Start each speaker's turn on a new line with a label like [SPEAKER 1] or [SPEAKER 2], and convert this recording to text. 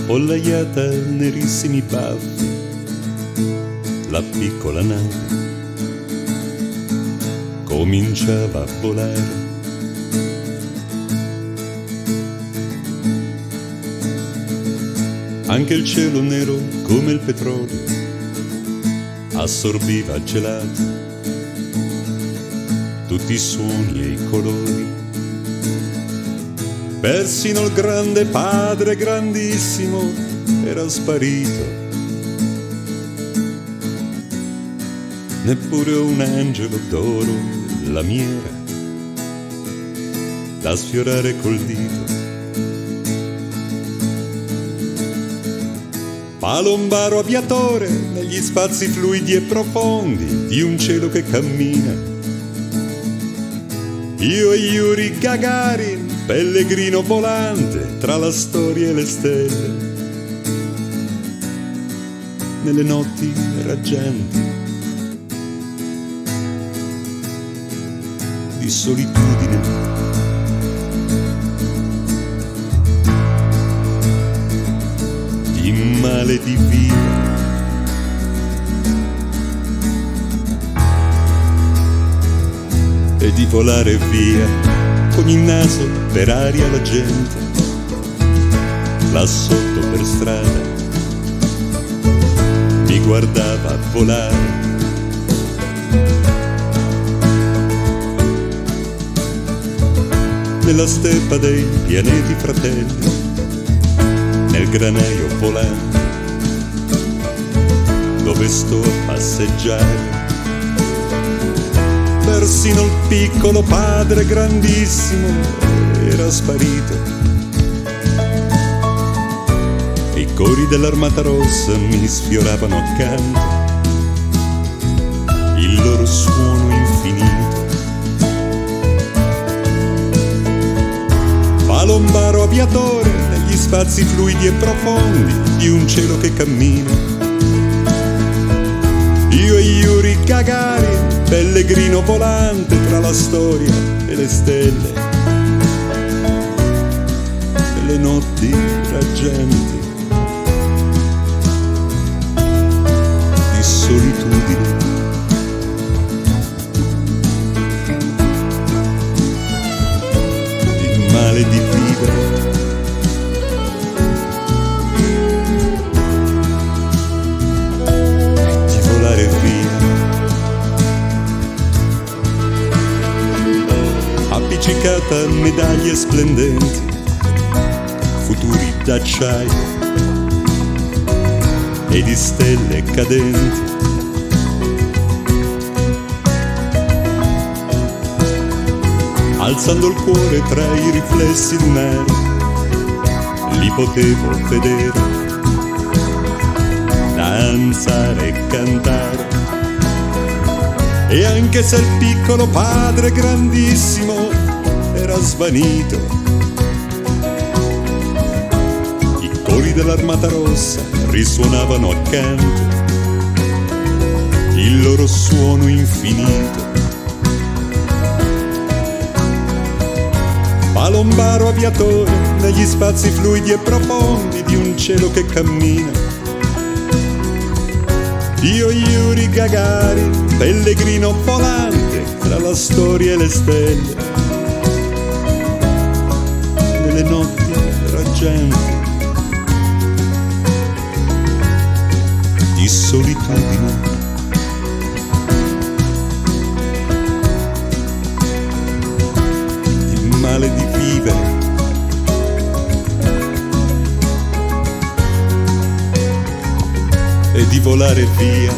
[SPEAKER 1] appollaiata nerissimi baffi, la piccola nave cominciava a volare. Anche il cielo nero come il petrolio assorbiva gelato tutti i suoni e i colori. Persino il grande padre grandissimo era sparito, neppure un angelo d'oro lamiera da sfiorare col dito. Palombaro aviatore negli spazi fluidi e profondi di un cielo che cammina. Io e Yuri Gagarin, pellegrino volante tra la storia e le stelle, nelle notti raggianti di solitudine. Di male di vivere, e di volare via con il naso per aria la gente, là sotto per strada mi guardava volare. Nella steppa dei pianeti fratelli, nel granaio volante dove sto a passeggiare. Persino il piccolo padre grandissimo era sparito. E i cori dell'Armata Rossa mi sfioravano accanto, il loro suono infinito. Palombaro aviatore negli spazi fluidi e profondi di un cielo che cammina. Io e Yuri Gagarin, pellegrino volante tra la storia e le stelle, nelle notti raggianti di solitudine. Di male di vivere, appiccicata a medaglie splendenti, futuri d'acciaio e di stelle cadenti. Alzando il cuore tra i riflessi lunari, li potevo vedere danzare e cantare. E anche se il piccolo padre grandissimo era svanito, i cori dell'Armata Rossa risuonavano accanto, il loro suono infinito. Palombaro aviatore negli spazi fluidi e profondi di un cielo che cammina. Io Yuri Gagarin, pellegrino volante tra la storia e le stelle, nelle notti raggianti di solitudine. Di male di vivere, e di volare via